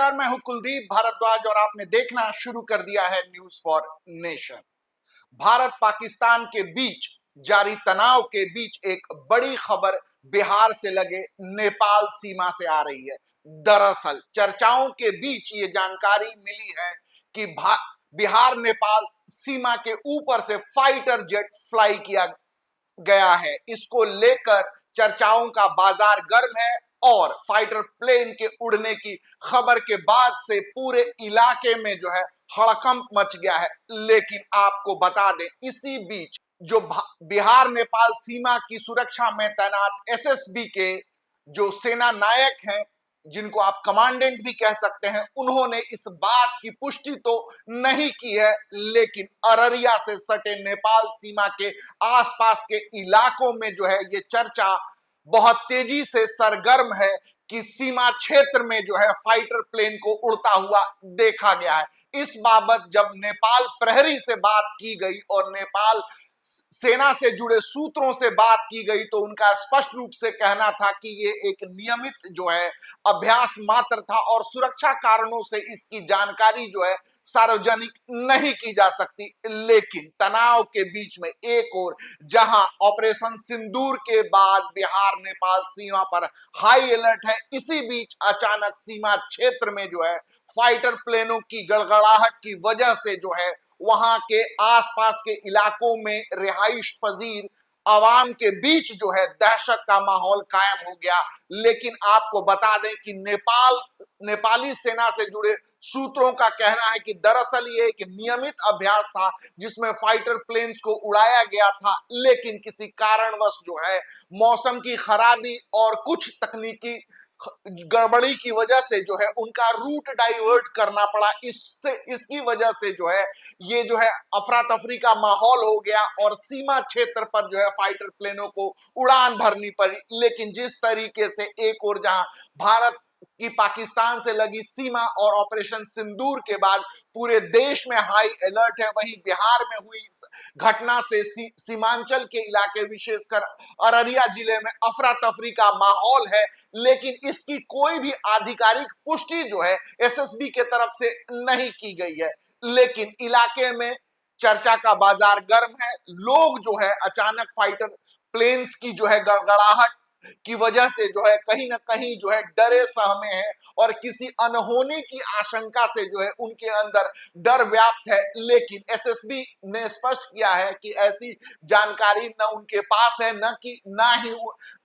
नमस्कार, मैं हूं कुलदीप भारद्वाज और आपने देखना शुरू कर दिया है news for nation. Bharat Pakistan के बीच जारी तनाव के बीच एक बड़ी खबर बिहार से लगे नेपाल सीमा से आ रही है। दरअसल चर्चाओं के बीच ये जानकारी मिली है कि बिहार नेपाल सीमा के ऊपर से फाइटर जेट फ्लाई किया गया है। इसको लेकर चर्चाओं का बाजार गर्म है और फाइटर प्लेन के उड़ने की खबर के बाद से पूरे इलाके में जो है हड़कंप मच गया है। लेकिन आपको बता दें, इसी बीच जो बिहार नेपाल सीमा की सुरक्षा में तैनात एसएसबी के जो सेना नायक हैं, जिनको आप कमांडेंट भी कह सकते हैं, उन्होंने इस बात की पुष्टि तो नहीं की है, लेकिन अररिया से सटे नेपाल सीमा के आसपास के इलाकों में जो है ये चर्चा बहुत तेजी से सरगर्म है कि सीमा क्षेत्र में जो है फाइटर प्लेन को उड़ता हुआ देखा गया है। इस बाबत जब नेपाल प्रहरी से बात की गई और नेपाल सेना से जुड़े सूत्रों से बात की गई तो उनका स्पष्ट रूप से कहना था कि ये एक नियमित जो है अभ्यास मात्र था और सुरक्षा कारणों से इसकी जानकारी जो है सार्वजनिक नहीं की जा सकती। लेकिन तनाव के बीच में एक और जहां ऑपरेशन सिंदूर के बाद बिहार नेपाल सीमा पर हाई अलर्ट है, इसी बीच अचानक सीमा क्षेत्र में जो है फाइटर प्लेनों की गड़गड़ाहट की वजह से जो है वहां के आसपास के इलाकों में रिहाइश पजीर आवाम के बीच जो है दहशत का माहौल कायम हो गया। लेकिन आपको बता दें कि नेपाली सेना से जुड़े सूत्रों का कहना है कि दरअसल ये एक नियमित अभ्यास था जिसमें फाइटर प्लेन्स को उड़ाया गया था, लेकिन किसी कारणवश जो है मौसम की खराबी और कुछ तकनीकी गड़बड़ी की वजह से जो है उनका रूट डाइवर्ट करना पड़ा। इसकी वजह से जो है ये जो है अफरा तफरी का माहौल हो गया और सीमा क्षेत्र पर जो है फाइटर प्लेनों को उड़ान भरनी पड़ी। लेकिन जिस तरीके से एक और जहां भारत की पाकिस्तान से लगी सीमा और ऑपरेशन सिंदूर के बाद पूरे देश में हाई अलर्ट है, वहीं बिहार में हुई घटना से सीमांचल के इलाके विशेषकर अररिया जिले में अफरा तफरी का माहौल है। लेकिन इसकी कोई भी आधिकारिक पुष्टि जो है एसएसबी के तरफ से नहीं की गई है। लेकिन इलाके में चर्चा का बाजार गर्म है। लोग जो है अचानक फाइटर प्लेन्स की जो है गड़गड़ाहट की वजह से जो है कहीं ना कहीं जो है डरे सहमे हैं और किसी अनहोनी की आशंका से जो है उनके अंदर डर व्याप्त है। लेकिन एसएसबी ने स्पष्ट किया है कि ऐसी जानकारी न उनके पास है, न ही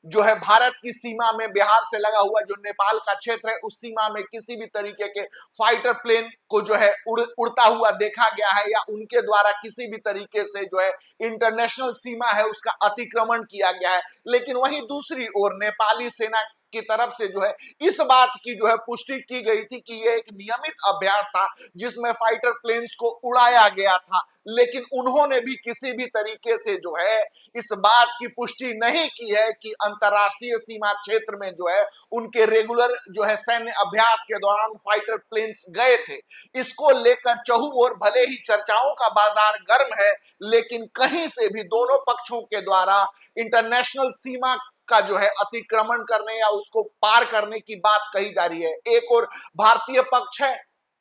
जो है भारत की सीमा में बिहार से लगा हुआ जो नेपाल का क्षेत्र है उस सीमा में किसी भी तरीके के फाइटर प्लेन को जो है उड़ता हुआ देखा गया है या उनके द्वारा किसी भी तरीके से जो है इंटरनेशनल सीमा है उसका अतिक्रमण किया गया है। लेकिन वहीं दूसरी ओर नेपाली सेना की तरफ से जो है इस बात की जो है पुष्टि की गई थी कि यह एक नियमित अभ्यास था जिसमें फाइटर प्लेन्स को उड़ाया गया था। लेकिन उन्होंने भी किसी भी तरीके से जो है इस बात की पुष्टि नहीं की है कि अंतरराष्ट्रीय सीमा क्षेत्र में जो है उनके रेगुलर जो है सैन्य अभ्यास के दौरान फाइटर प्लेन्स गए थे। इसको लेकर चहुओर भले ही चर्चाओं का बाजार गर्म है, लेकिन कहीं से भी दोनों पक्षों के द्वारा इंटरनेशनल सीमा का जो है अतिक्रमण करने या उसको पार करने की बात कही जा रही है। एक और भारतीय पक्ष है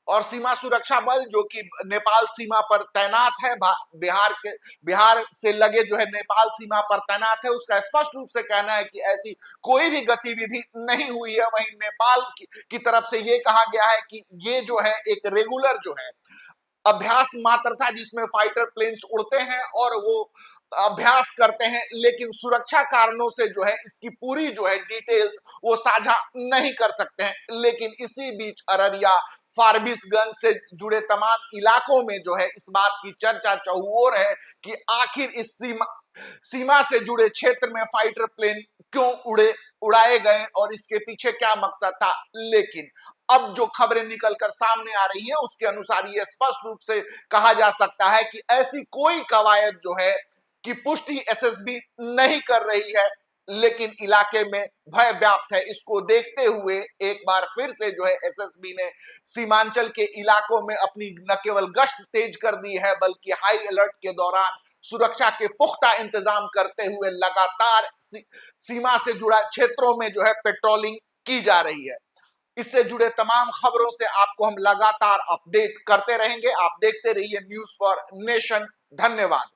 और सीमा सुरक्षा बल जो कि नेपाल सीमा पर तैनात है, बिहार से लगे जो है नेपाल सीमा पर तैनात है, उसका स्पष्ट रूप से कहना है कि ऐसी कोई भी गतिविधि नहीं हुई है। वहीं नेपाल की तरफ से ये कहा गया है कि ये जो है एक रेगुलर जो है अभ्यास मात्र था जिसमें फाइटर प्लेन्स उड़ते हैं और वो अभ्यास करते हैं, लेकिन सुरक्षा कारणों से जो है इसकी पूरी जो है डिटेल्स वो साझा नहीं कर सकते हैं। लेकिन इसी बीच अररिया फारबिसगंज से जुड़े तमाम इलाकों में जो है इस बात की चर्चा चहुओर है कि आखिर इस सीमा से जुड़े क्षेत्र में फाइटर प्लेन क्यों उड़ाए गए और इसके पीछे क्या मकसद था। लेकिन अब जो खबरें निकलकर सामने आ रही हैं उसके अनुसार यह स्पष्ट रूप से कहा जा सकता है कि ऐसी कोई कवायद जो है की पुष्टि एसएसबी नहीं कर रही है, लेकिन इलाके में भय व्याप्त है। इसको देखते हुए एक बार फिर से जो है एसएसबी ने सीमांचल के इलाकों में अपनी न केवल गश्त तेज कर दी है बल्कि हाई अलर्ट के दौरान सुरक्षा के पुख्ता इंतजाम करते हुए लगातार सीमा से जुड़ा क्षेत्रों में जो है पेट्रोलिंग की जा रही है। इससे जुड़े तमाम खबरों से आपको हम लगातार अपडेट करते रहेंगे। आप देखते रहिए न्यूज फॉर नेशन। धन्यवाद।